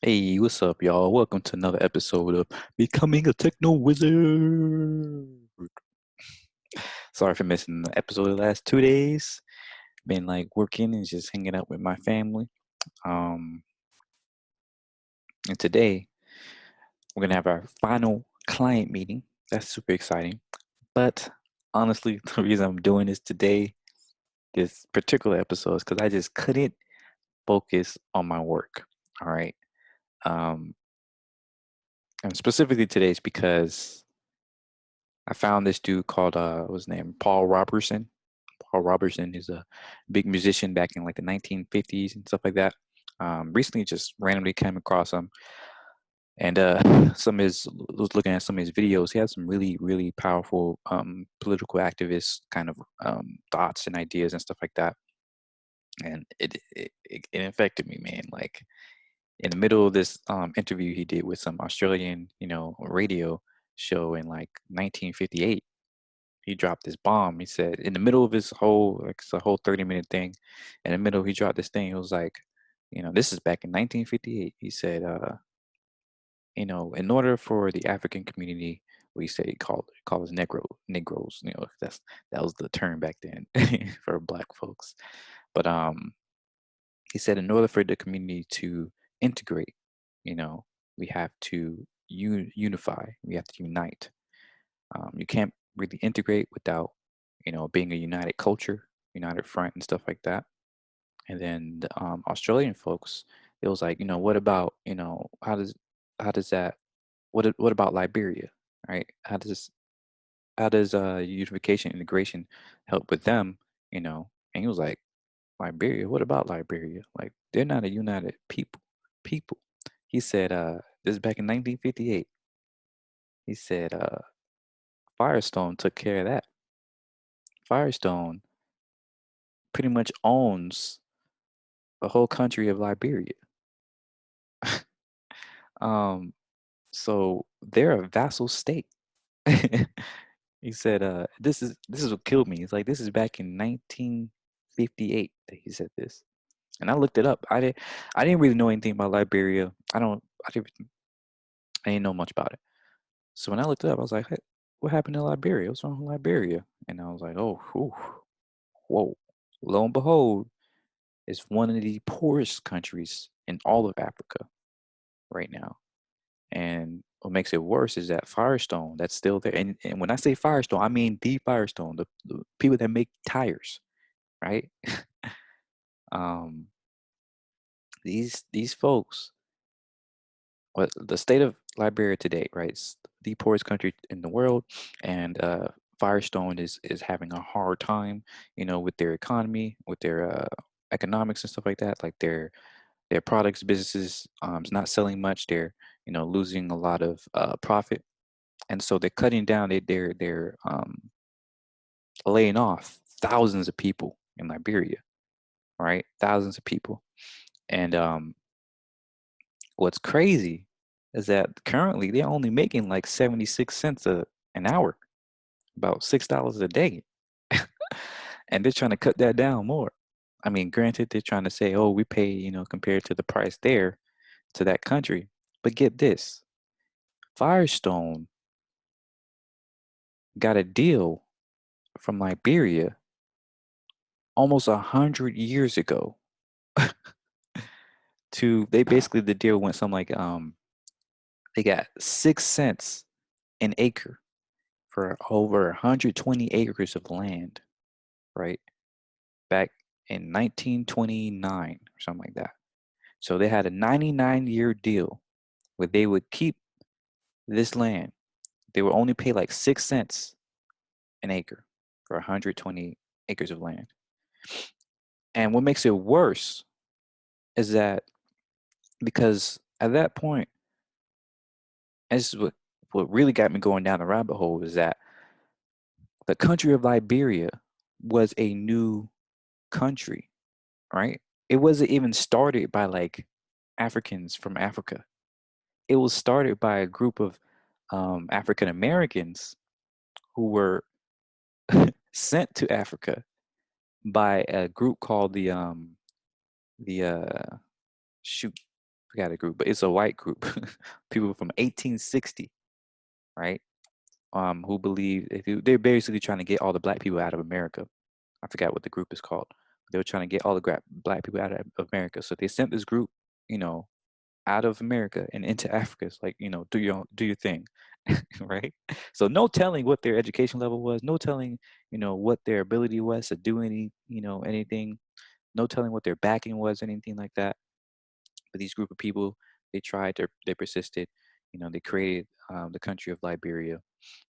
Hey, what's up, y'all? Welcome to another episode of Becoming a TechnoWizard. Sorry for missing the episode the last 2 days. Been like working and just hanging out with my family. Um, and today we're gonna have our final client meeting. That's super exciting. But honestly, the reason I'm doing this today, this particular episode, is because I just couldn't focus on my work. All right. Um, and specifically today is because I found this dude called what's his name? Paul Robertson. Paul Robertson is a big musician back in like the 1950s and stuff like that. Recently just randomly came across him and some of his was looking at some of his videos. He had some really powerful political activist kind of thoughts and ideas and stuff like that. And it infected me, man. Like in the middle of this interview he did with some Australian, radio show in like 1958. He dropped this bomb. He said in the middle of his whole, like it's a whole 30-minute thing. In the middle, he dropped this thing. It was like, this is back in 1958. He said, in order for the African community, we say call us Negroes. That was the term back then for Black folks. But he said in order for the community to integrate, you know, we have to unify. We have to unite. You can't really integrate without, being a united culture, united front, and stuff like that. And then the Australian folks, it was like, what about, how does that, what about Liberia, right? How does unification integration help with them, And he was like, Liberia, what about Liberia? Like they're not a united people. He said, this is back in 1958. He said, Firestone took care of that. Firestone pretty much owns the whole country of Liberia. um, so they're a vassal state. He said, this is what killed me. It's like this is back in 1958 that he said this. And I looked it up. I didn't really know anything about Liberia. I didn't know much about it. So when I looked it up, I was like, hey, what happened to Liberia? What's wrong with Liberia? And I was like, oh, whew, whoa. Lo and behold, it's one of the poorest countries in all of Africa right now. And what makes it worse is that Firestone, that's still there. And when I say Firestone, I mean the Firestone, the people that make tires, right? um, these folks, what the state of Liberia today, right? It's the poorest country in the world, and Firestone is having a hard time, with their economy, with their economics and stuff like that. Like their products businesses is not selling much. They're losing a lot of profit, and so they're cutting down. They're laying off thousands of people in Liberia, right? Thousands of people, and what's crazy is that currently they're only making like 76 cents an hour, about $6 a day, and they're trying to cut that down more. I mean, granted, they're trying to say, oh, we pay, compared to the price there to that country, but get this. Firestone got a deal from Liberia almost 100 years ago. They basically the deal went something like they got 6 cents an acre for over 120 acres of land, right? Back in 1929 or something like that. So they had a 99-year deal where they would keep this land. They would only pay like 6 cents an acre for 120 acres of land. And what makes it worse is that because at that point, and this is what really got me going down the rabbit hole is that the country of Liberia was a new country, right? It wasn't even started by like Africans from Africa. It was started by a group of African Americans who were sent to Africa by a group called the shoot. forgot a group, but it's a white group, people from 1860, right? Who believe they're basically trying to get all the black people out of America. I forgot what the group is called. They were trying to get all the black people out of America, so they sent this group, you know, out of America and into Africa. It's like, do your thing, right? So no telling what their education level was, no telling, what their ability was to do anything, no telling what their backing was, anything like that. But these group of people, they tried, they persisted, they created the country of Liberia.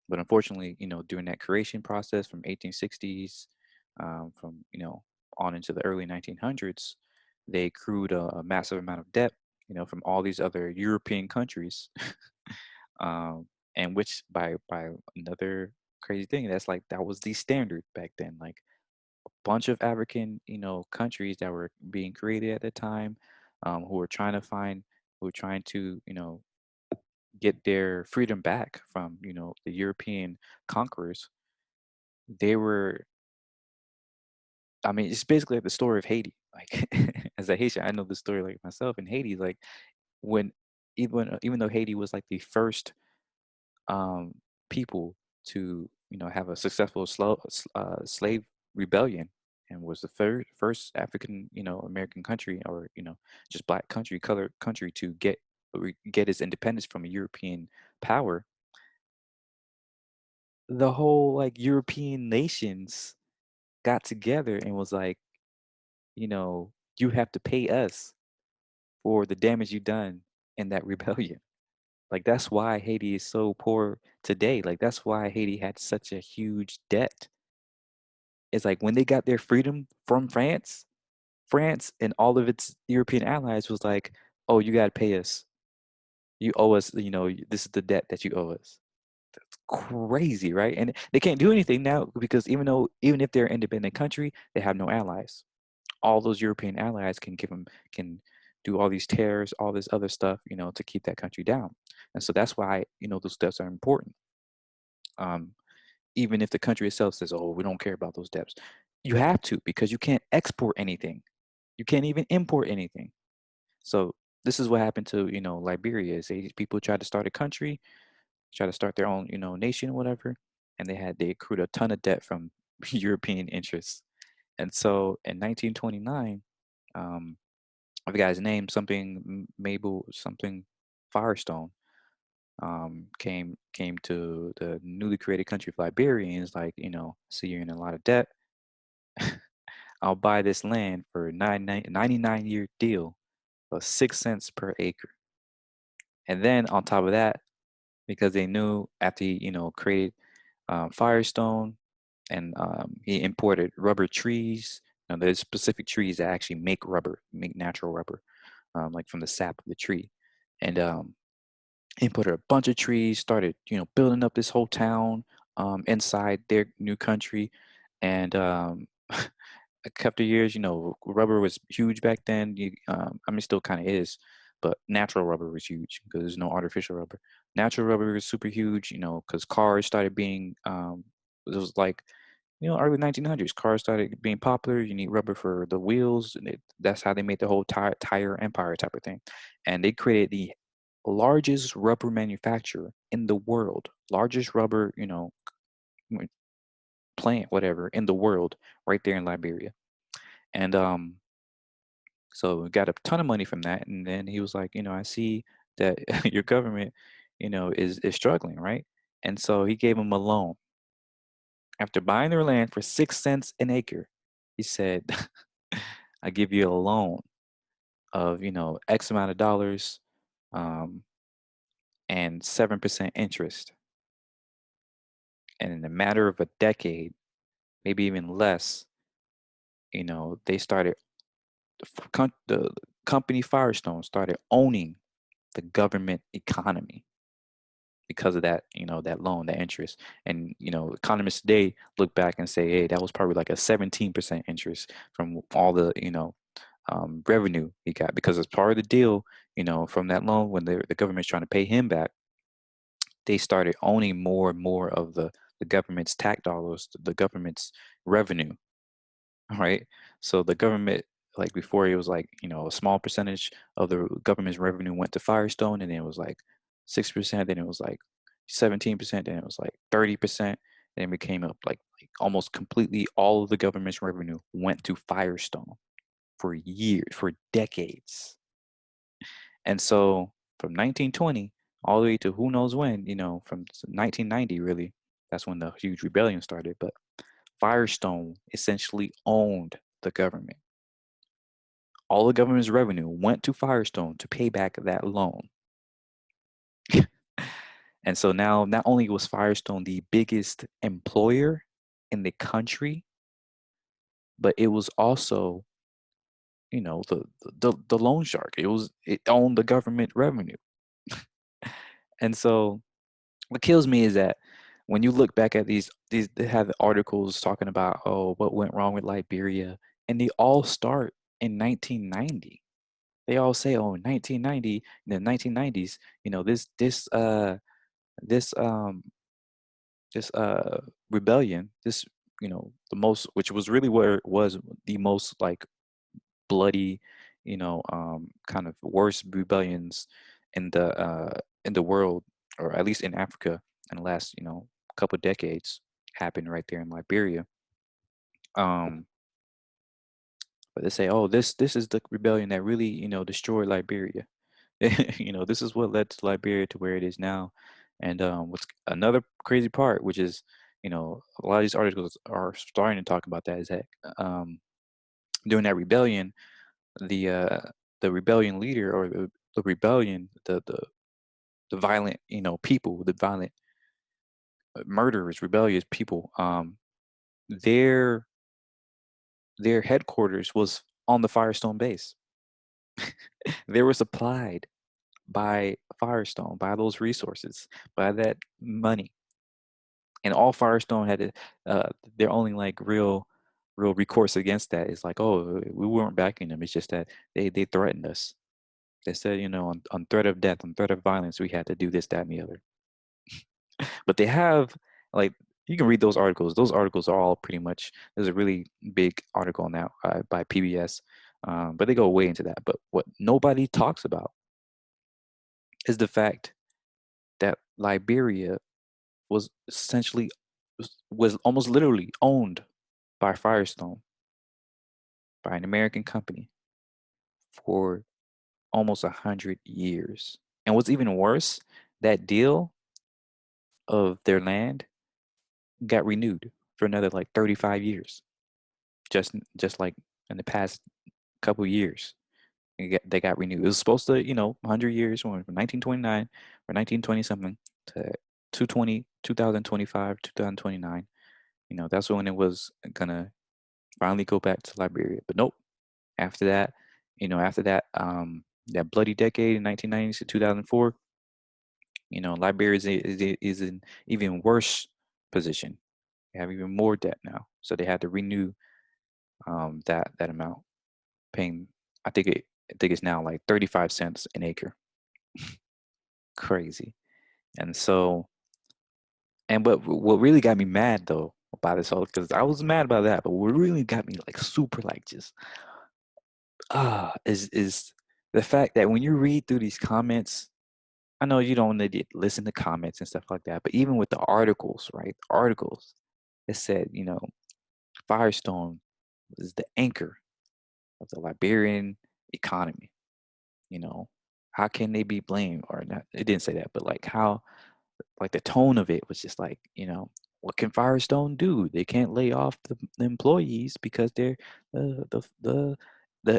But unfortunately, during that creation process from 1860s, from on into the early 1900s, they accrued a massive amount of debt, from all these other European countries, and which by another crazy thing, that was the standard back then. Like a bunch of African, countries that were being created at the time, who were trying to find, who were trying to, get their freedom back from the European conquerors. They were, I mean, it's basically like the story of Haiti. Like as a Haitian, I know the story like myself in Haiti. Like when even though Haiti was like the first um, people to have a successful slave rebellion, and was the first African American country, or just black country, colored country, to get its independence from a European power. The whole like European nations got together and was like, you have to pay us for the damage you done in that rebellion. Like that's why Haiti is so poor today. Like that's why Haiti had such a huge debt. It's like when they got their freedom from France, France and all of its European allies was like, "Oh, you got to pay us. You owe us, this is the debt that you owe us." Crazy, right? And they can't do anything now because even if they're an independent country, they have no allies. All those European allies can do all these terrors, all this other stuff, to keep that country down. And so that's why those debts are important. Um, Even if the country itself says, "Oh, we don't care about those debts," you have to, because you can't export anything. You can't even import anything. So this is what happened to Liberia. Is people tried to start a country, try to start their own nation or whatever, and they accrued a ton of debt from European interests. And so in 1929, um, I forgot his name, something Mabel, something Firestone, came to the newly created country of Liberia, and is like, see, you're in a lot of debt. I'll buy this land for 99-year deal of 6 cents per acre. And then on top of that, because they knew after he, created Firestone, and he imported rubber trees. There's specific trees that actually make rubber, make natural rubber, like from the sap of the tree. And imported a bunch of trees, started, building up this whole town inside their new country. And a couple of years, rubber was huge back then. I mean, still kind of is, but natural rubber was huge because there's no artificial rubber. Natural rubber was super huge, because cars started being, it was like, early 1900s, cars started being popular. You need rubber for the wheels, and that's how they made the whole tire empire type of thing. And they created the largest rubber manufacturer in the world, largest rubber, plant, whatever, in the world, right there in Liberia. And so we got a ton of money from that. And then he was like, I see that your government, is struggling, right? And so he gave him a loan. After buying their land for 6 cents an acre, he said, I give you a loan of, X amount of dollars, um, and 7% interest. And in a matter of a decade, maybe even less, they started, the company Firestone started owning the government economy because of that, that loan, that interest. And, economists today look back and say, hey, that was probably like a 17% interest from all the, revenue he got, because as part of the deal, from that loan, when the government's trying to pay him back, they started owning more and more of the government's tax dollars, the government's revenue. Right. So the government like before it was like, a small percentage of the government's revenue went to Firestone, and then it was like 6%, then it was like 17%, then it was like 30%, then it became up like almost completely all of the government's revenue went to Firestone for years, for decades. And so from 1920 all the way to who knows when, from 1990 really, that's when the huge rebellion started. But Firestone essentially owned the government. All the government's revenue went to Firestone to pay back that loan. And so now not only was Firestone the biggest employer in the country, but it was also, the loan shark. It owned the government revenue. And so what kills me is that when you look back at these they have articles talking about, oh, what went wrong with Liberia, and they all start in 1990. They all say, oh, 1990, in the 1990s, this this rebellion, this, the most, which was really where it was the most like bloody, kind of worst rebellions in the world, or at least in Africa, in the last, couple of decades, happened right there in Liberia. Um, but they say, oh, this is the rebellion that really, destroyed Liberia. This is what led to Liberia to where it is now. And what's another crazy part, which is, a lot of these articles are starting to talk about that, is that um, during that rebellion, the uh, the rebellion leader, or the rebellion, the violent, people, the violent murderers, rebellious people, their their headquarters was on the Firestone base. They were supplied by Firestone, by those resources, by that money, and all Firestone had to, their only like real recourse against that is like, oh, we weren't backing them. It's just that they threatened us. They said, on threat of death, on threat of violence, we had to do this, that, and the other. But they have, like, you can read those articles. Those articles are all pretty much. There's a really big article on that by PBS, but they go way into that. But what nobody talks about is the fact that Liberia was essentially, was almost literally owned by Firestone, by an American company, for almost 100 years. And what's even worse, that deal of their land got renewed for another like 35 years, just like in the past couple years. They got renewed. It was supposed to, 100 years, from 1929 or 1920 something to 2029. That's when it was gonna finally go back to Liberia. But nope. After that, that bloody decade in 1990s to 2004, Liberia is in even worse position. They have even more debt now, so they had to renew that amount, paying. I think it. I think it's now like 35 cents an acre. Crazy. And so, and what really got me mad though about this whole, because I was mad about that, but what really got me like super like just is the fact that when you read through these comments, I know you don't need to listen to comments and stuff like that, but even with the articles, right? Articles, it said, Firestone is the anchor of the Liberian economy. You know, how can they be blamed, or not? It didn't say that, but like how, like the tone of it was just like, what can Firestone do? They can't lay off the employees because they're the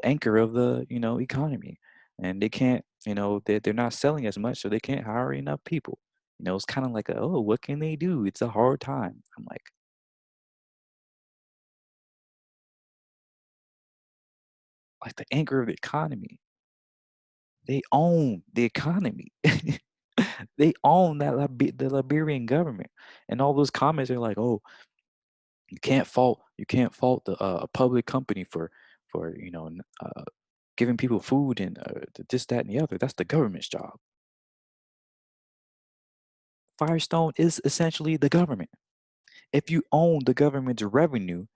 anchor of the, economy, and they can't, they're not selling as much, so they can't hire enough people. It's kind of like, oh, what can they do? It's a hard time. I'm like the anchor of the economy. They own the economy. They own the Liberian government, and all those comments are like, oh, you can't fault the a public company for giving people food and this, that, and the other. That's the government's job. Firestone is essentially the government. If you own the government's revenue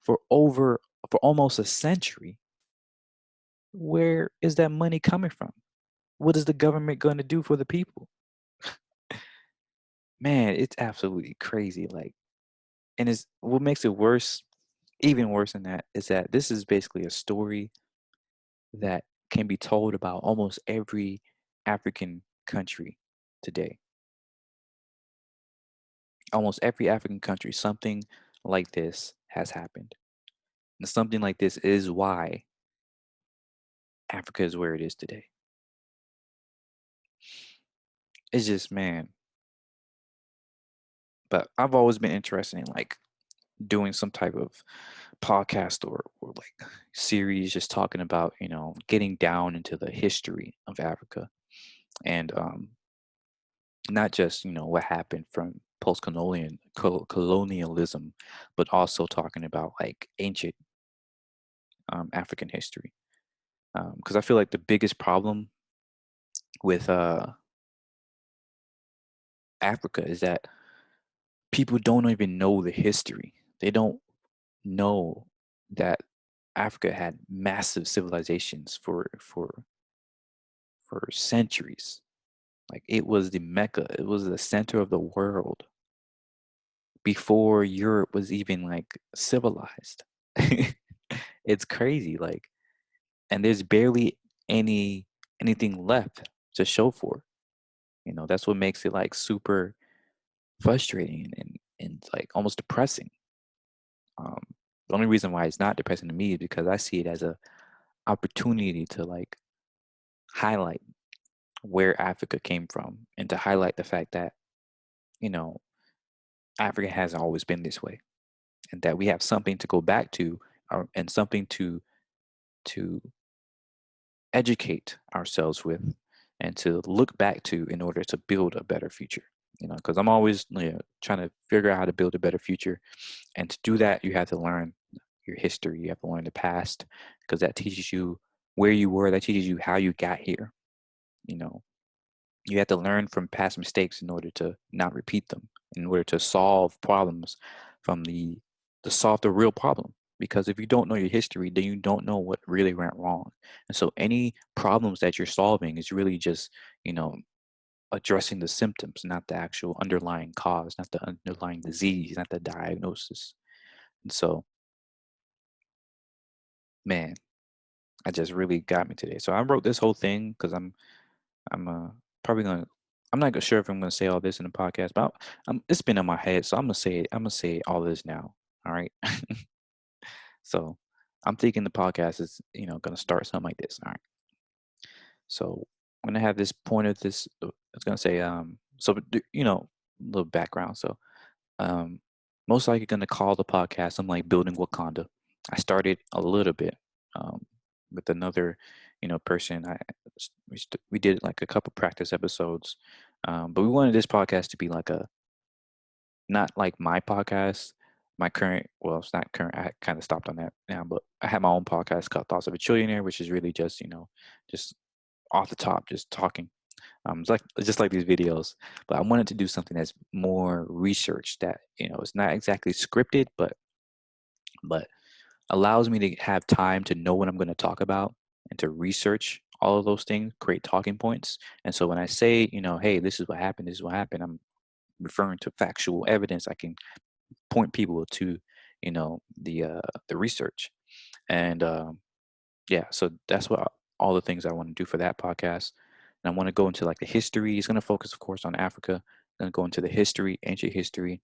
for over for almost a century, where is that money coming from? What is the government going to do for the people? Man, it's absolutely crazy. Like, and it's what makes it worse, even worse than that, is that this is basically a story that can be told about almost every African country today. Almost every African country, something like this has happened. And something like this is why Africa is where it is today. It's just, man. But I've always been interested in like doing some type of podcast or like series just talking about, getting down into the history of Africa and not just, what happened from colonialism, but also talking about like ancient African history. Because I feel like the biggest problem with Africa is that people don't even know the history. They don't know that Africa had massive civilizations for centuries. Like it was the Mecca, it was the center of the world before Europe was even like civilized. It's crazy, like, and there's barely anything left to show for. That's what makes it like super frustrating and like almost depressing. Um, the only reason why it's not depressing to me is because I see it as a opportunity to like highlight where Africa came from and to highlight the fact that, you know, Africa has always been this way and that we have something to go back to and something to educate ourselves with and to look back to in order to build a better future. Because I'm always trying to figure out how to build a better future. And to do that, you have to learn your history. You have to learn the past because that teaches you where you were. That teaches you how you got here. You know, you have to learn from past mistakes in order to not repeat them, in order to solve problems from to solve the real problem. Because if you don't know your history, then you don't know what really went wrong. And so any problems that you're solving is really just, you know, addressing the symptoms, not the actual underlying cause, not the underlying disease, not the diagnosis. And so, man, I just really got me today. So I wrote this whole thing because I'm probably gonna. I'm not sure if I'm gonna say all this in the podcast, but it's been in my head, so I'm gonna say it. I'm gonna say all this now. All right. So I'm thinking the podcast is gonna start something like this. All right. So I'm gonna have this point of this. It's gonna say so a little background. So um most likely gonna call the podcast something like Building Wakanda. I started a little bit um with another person. We did like a couple practice episodes, but we wanted this podcast to be like a not like my podcast. My current, well, it's not current. I kind of stopped on that now, but I have my own podcast called Thoughts of a Trillionaire, which is really just just off the top, just talking. It's like just like these videos, but I wanted to do something that's more research that it's not exactly scripted, but allows me to have time to know what I'm going to talk about and to research all of those things, create talking points. And so when I say, hey, this is what happened, this is what happened, I'm referring to factual evidence. I can point people to, the research. And yeah, so that's what all the things I want to do for that podcast. And I want to go into like the history. It's going to focus, of course, on Africa. Going to go into the history, ancient history,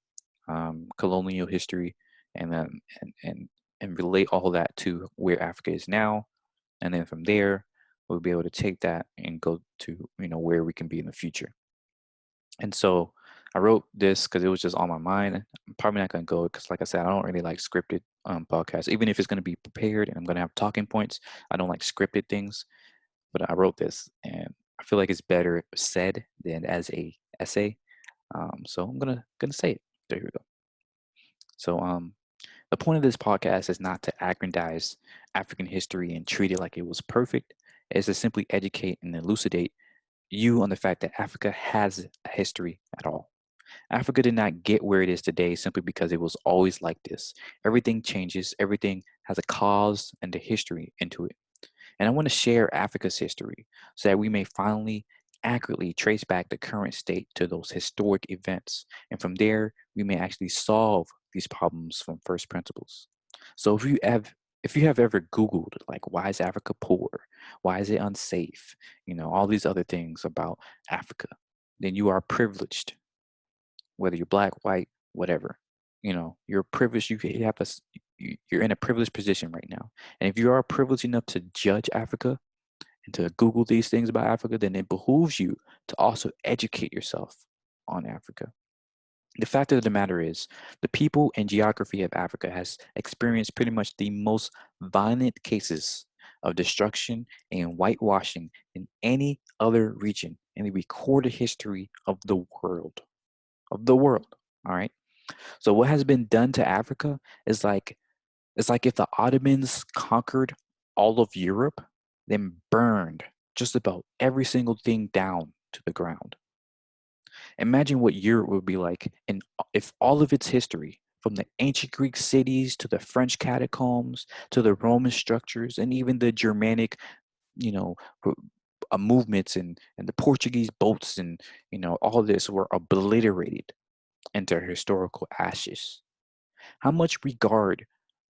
colonial history, and then and relate all that to where Africa is now. And then from there, we'll be able to take that and go to where we can be in the future. And so I wrote this because it was just on my mind. I'm probably not going to go because, like I said, I don't really like scripted podcasts. Even if it's going to be prepared and I'm going to have talking points, I don't like scripted things. But I wrote this, and I feel like it's better said than as a essay. So I'm gonna say it. There we go. So the point of this podcast is not to aggrandize African history and treat it like it was perfect. It's to simply educate and elucidate you on the fact that Africa has a history at all. Africa did not get where it is today simply because it was always like this. Everything changes, everything has a cause and a history into it. And I want to share Africa's history so that we may finally accurately trace back the current state to those historic events. And from there, we may actually solve these problems from first principles. So if you have ever Googled like why is Africa poor? Why is it unsafe? All these other things about Africa, then you are privileged, whether you're black, white, whatever. You're privileged. You have you're in a privileged position right now. And if you are privileged enough to judge Africa and to Google these things about Africa, then it behooves you to also educate yourself on Africa. The fact of the matter is, the people and geography of Africa has experienced pretty much the most violent cases of destruction and whitewashing in any other region in the recorded history of the world. Of the world. All right. So what has been done to Africa is like it's like if the Ottomans conquered all of Europe, then burned just about every single thing down to the ground. Imagine what Europe would be like if all of its history, from the ancient Greek cities to the French catacombs to the Roman structures and even the Germanic, you know, movements and the Portuguese boats and all this were obliterated into historical ashes. How much regard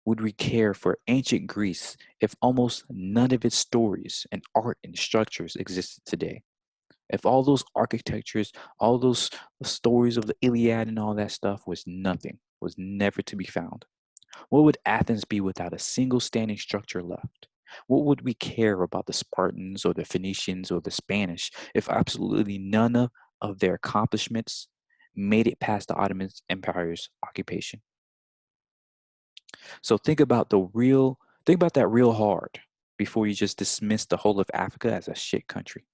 would we care for ancient Greece if almost none of its stories and art and structures existed today? If all those architectures, all those stories of the Iliad and all that stuff was nothing, was never to be found, what would Athens be without a single standing structure left? What would we care about the Spartans or the Phoenicians or the Spanish if absolutely none of their accomplishments made it past the Ottoman Empire's occupation? So think about that real hard before you just dismiss the whole of Africa as a shit country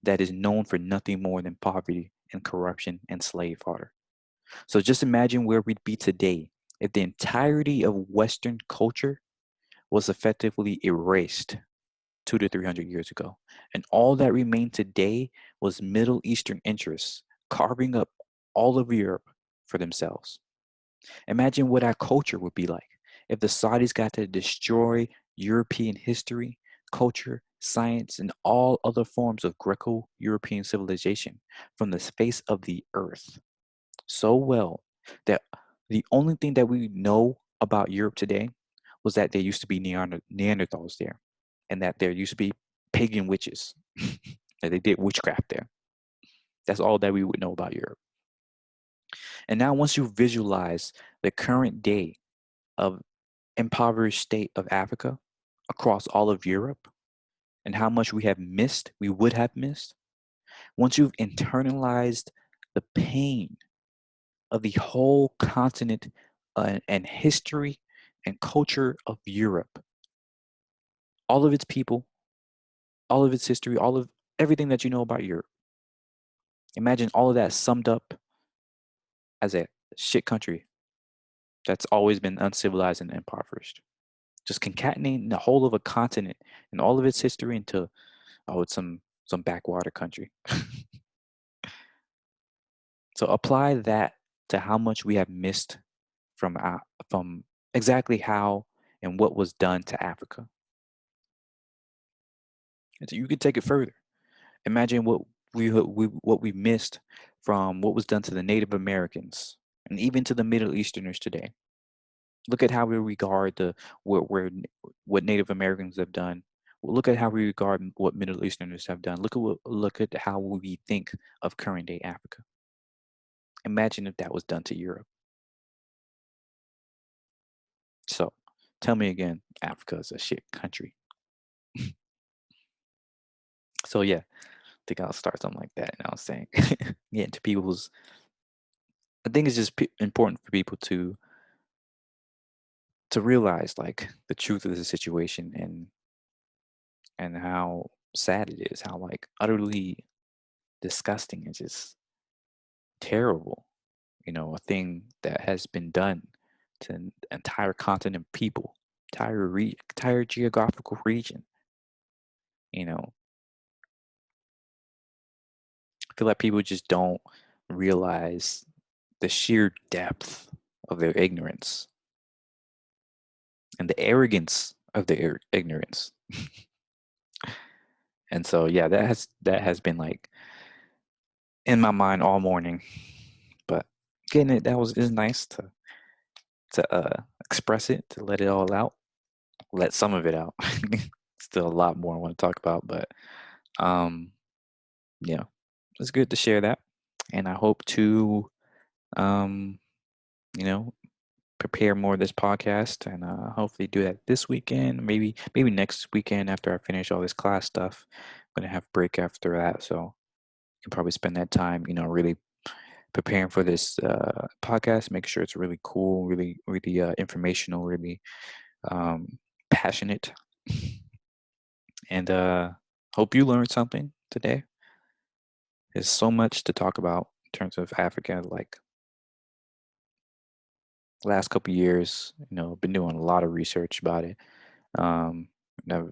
that is known for nothing more than poverty and corruption and slave fodder. So just imagine where we'd be today if the entirety of Western culture was effectively erased 200 to 300 years ago. And all that remained today was Middle Eastern interests carving up all of Europe for themselves. Imagine what our culture would be like if the Saudis got to destroy European history, culture, science, and all other forms of Greco European civilization from the face of the earth so well that the only thing that we know about Europe today was that there used to be Neanderthals there and that there used to be pagan witches, that they did witchcraft there. That's all that we would know about Europe. And now, once you visualize the current day of impoverished state of Africa across all of Europe and how much we would have missed, once you've internalized the pain of the whole continent and history and culture of Europe, all of its people, all of its history, all of everything that you know about Europe. Imagine all of that summed up as a shit country that's always been uncivilized and impoverished. Just concatenating the whole of a continent and all of its history into it's some backwater country. So apply that to how much we have missed from exactly how and what was done to Africa. And so you could take it further. Imagine what we missed from what was done to the Native Americans and even to the Middle Easterners today. Look at how we regard what Native Americans have done. Look at how we regard what Middle Easterners have done. Look at how we think of current day Africa. Imagine if that was done to Europe. So, tell me again, Africa is a shit country. So yeah, I think I'll start something like that. And I was saying, getting to people's. I think it's just important for people to realize like the truth of the situation and how sad it is, how like utterly disgusting and just terrible, a thing that has been done to an entire continent of people, entire geographical region. I feel like people just don't realize the sheer depth of their ignorance and the arrogance of their ignorance. And so yeah, that has been like in my mind all morning. But getting it, that was is nice to express it, to let it all out, let some of it out. Still a lot more I want to talk about, but um, yeah, it's good to share that, and I hope to um, you know, prepare more of this podcast and hopefully do that this weekend, maybe next weekend after I finish all this class stuff. I'm gonna have break after that, so you can probably spend that time, really preparing for this podcast. Make sure it's really cool, really informational, really um, passionate, and hope you learned something today. There's so much to talk about in terms of Africa. Like last couple years, been doing a lot of research about it. Um, and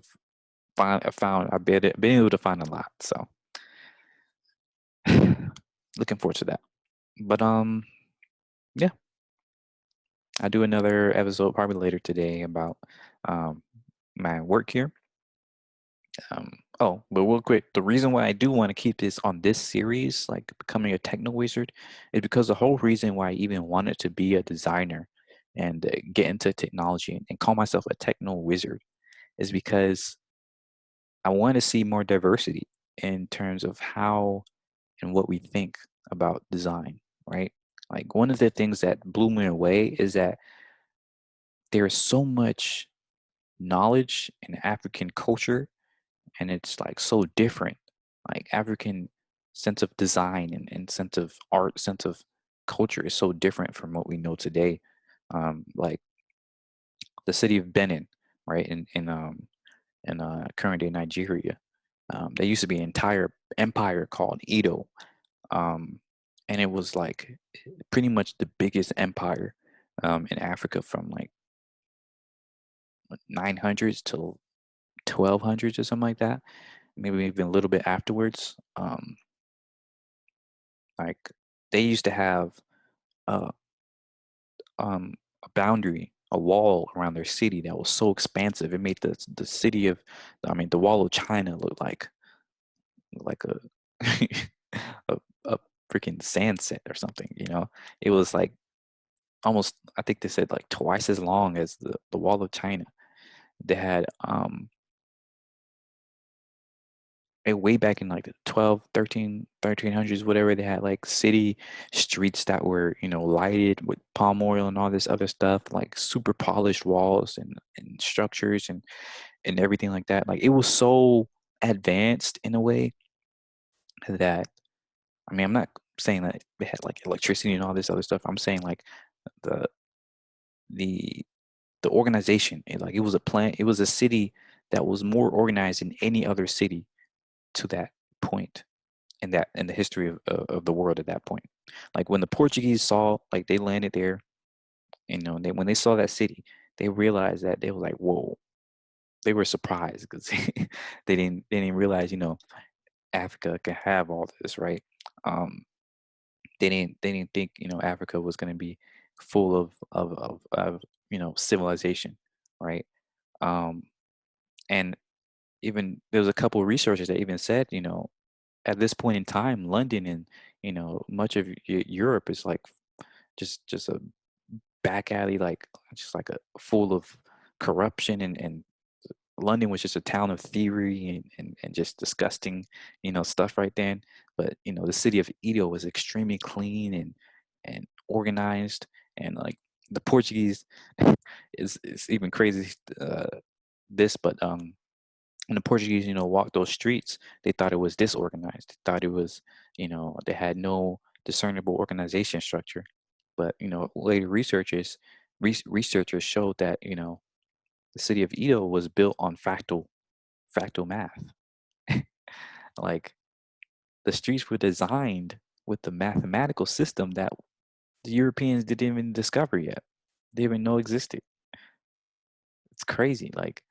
I've been able to find a lot. So looking forward to that. But yeah, I'll do another episode probably later today about um my work here. But real quick, the reason why I do want to keep this on this series, like becoming a techno wizard, is because the whole reason why I even wanted to be a designer and get into technology and call myself a techno wizard is because I want to see more diversity in terms of how and what we think about design, right? Like one of the things that blew me away is that there is so much knowledge in African culture, and it's like so different. Like African sense of design and sense of art, sense of culture is so different from what we know today. Like the city of Benin, right? In current day Nigeria. There used to be an entire empire called Edo, um, and it was like pretty much the biggest empire in Africa from like 900s to 1200s or something like that. Maybe even a little bit afterwards. Like they used to have a a boundary, a wall around their city that was so expansive. It made the city of, I mean, the wall of China look like a a freaking sand set or something. It was like almost, I think they said like twice as long as the wall of China. They had way back in like the 12, 1300s, whatever. They had like city streets that were, lighted with palm oil and all this other stuff, like super polished walls and structures and everything like that. Like it was so advanced in a way that, I mean, I'm not saying that they had like electricity and all this other stuff. I'm saying like the the the organization. Like it was a plan. It was a city that was more organized than any other city to that point in the history of the world at that point. Like when the Portuguese saw, like they landed there, when they saw that city, they realized that they were like, whoa. They were surprised because they didn't realize, Africa could have all this, right? Um, they didn't think, Africa was going to be full of civilization, right? Um, and even there was a couple of researchers that even said, at this point in time, London and much of Europe is like just a back alley, like just like a full of corruption, and London was just a town of thievery and just disgusting, stuff right then. But the city of Edo was extremely clean and organized, and like the Portuguese is even crazy. This, but when the Portuguese, walked those streets, they thought it was disorganized. They thought it was, they had no discernible organization structure. But later researchers showed that the city of Edo was built on fractal math. Like the streets were designed with the mathematical system that the Europeans didn't even discover yet. They didn't even know existed. It's crazy. Like,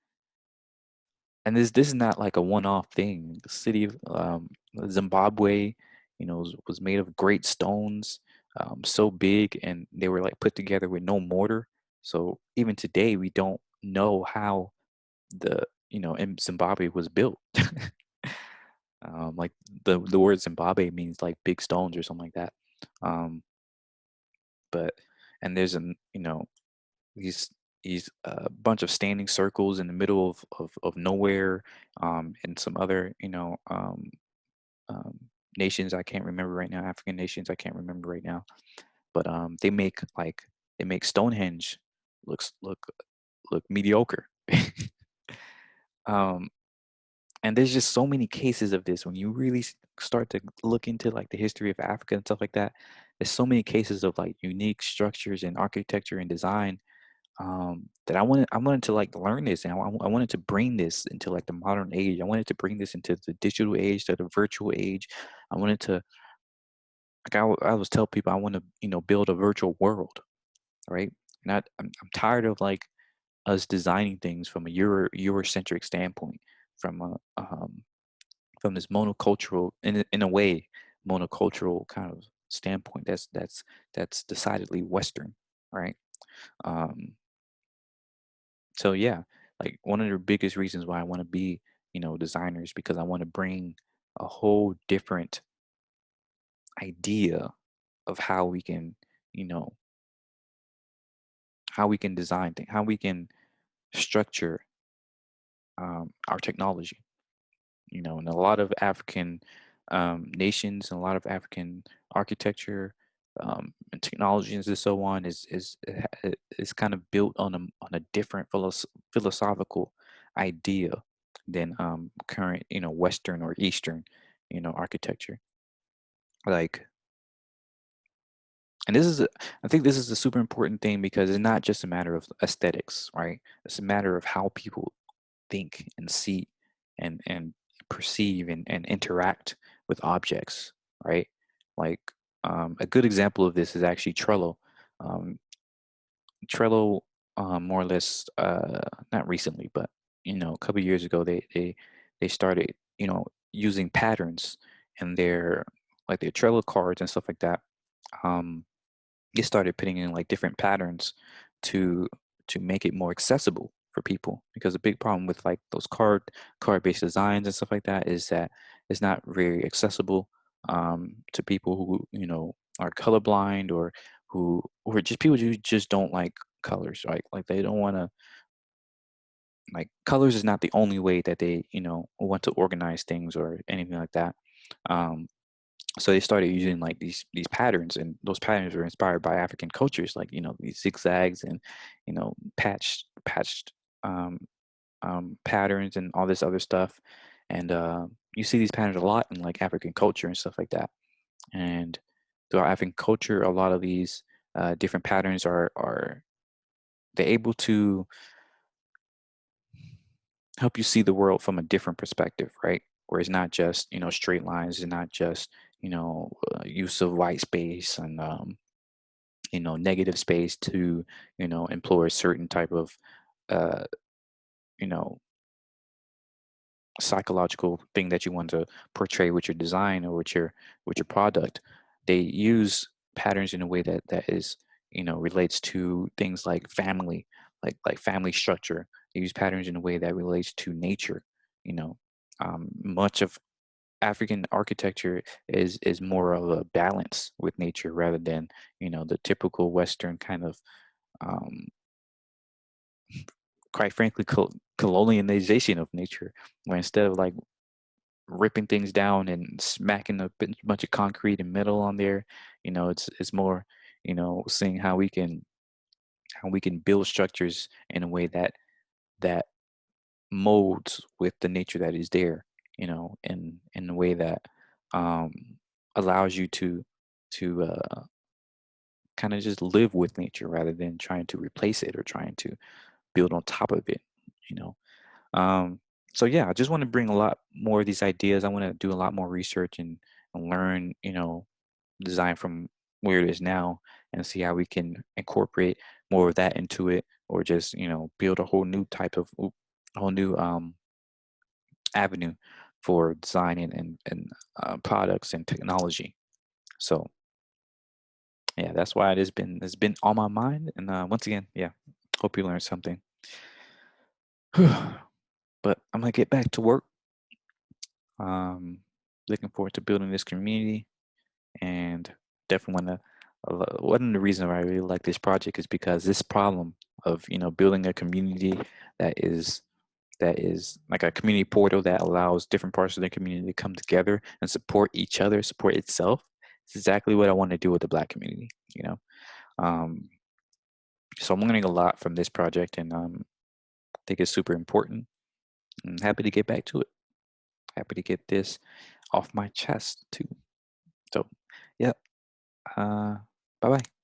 and this is not like a one-off thing. The city of Zimbabwe, was made of great stones, so big, and they were like put together with no mortar. So even today, we don't know how the in Zimbabwe was built. Like the word Zimbabwe means like big stones or something like that. Um, but and there's these bunch of standing circles in the middle of nowhere, and some other um, nations I can't remember right now, African nations I can't remember right now, but they make Stonehenge looks look mediocre. um, and there's just so many cases of this when you really start to look into like the history of Africa and stuff like that. There's so many cases of like unique structures and architecture and design, that I wanted to like learn this, and I wanted to bring this into like the modern age. I wanted to bring this into the digital age, to the virtual age. I wanted to like I always tell people I want to build a virtual world, right? And I'm tired of like us designing things from a Eurocentric standpoint, from from this monocultural, in a way, monocultural kind of standpoint. That's decidedly Western, right? Um, so yeah, like one of the biggest reasons why I want to be, designers, because I want to bring a whole different idea of how we can, you know, how we can design things, how we can structure our technology. And a lot of African nations and a lot of African architecture, and technologies and so on is kind of built on a different philosophical idea than current Western or Eastern architecture. Like, and I think this is a super important thing, because it's not just a matter of aesthetics, right? It's a matter of how people think and see and perceive and interact with objects, right? Like, a good example of this is actually Trello. Um, Trello, more or less, not recently, but a couple years ago, they started using patterns in their like their Trello cards and stuff like that. Um, they started putting in like different patterns to make it more accessible for people, because a big problem with like those card based designs and stuff like that is that it's not very accessible, to people who are colorblind, or just people who just don't like colors, right? Like they don't want to, like, colors is not the only way that they want to organize things or anything like that. um, so they started using like these patterns, and those patterns were inspired by African cultures, like these zigzags and patched um, patterns and all this other stuff. And you see these patterns a lot in like African culture and stuff like that. And throughout African culture, a lot of these different patterns are they're able to help you see the world from a different perspective, right? Where it's not just straight lines, it's not just use of white space and negative space to employ a certain type of uh, you know psychological thing that you want to portray with your design or with your product. They use patterns in a way that is relates to things like family, like family structure. They use patterns in a way that relates to nature. you know Much of African architecture is more of a balance with nature, rather than the typical Western kind of, um, quite frankly, colonialization of nature, where instead of like ripping things down and smacking a bunch of concrete and metal on there, it's more seeing how we can build structures in a way that molds with the nature that is there, in a way that um, allows you to kind of just live with nature, rather than trying to replace it or trying to build on top of it. You know, so yeah, I just want to bring a lot more of these ideas. I want to do a lot more research and learn, design from where it is now, and see how we can incorporate more of that into it, or just build a whole new type of a whole new avenue for designing and products and technology. So yeah, that's why it's been on my mind. And once again, yeah, hope you learned something. But I'm gonna get back to work. looking forward to building this community, and definitely want to. One of the reasons why I really like this project is because this problem of building a community that is like a community portal that allows different parts of the community to come together and support each other, support itself. It's exactly what I want to do with the Black community. Um, so I'm learning a lot from this project, and I think it's super important. I'm happy to get back to it. Happy to get this off my chest too. So, yeah. Bye bye.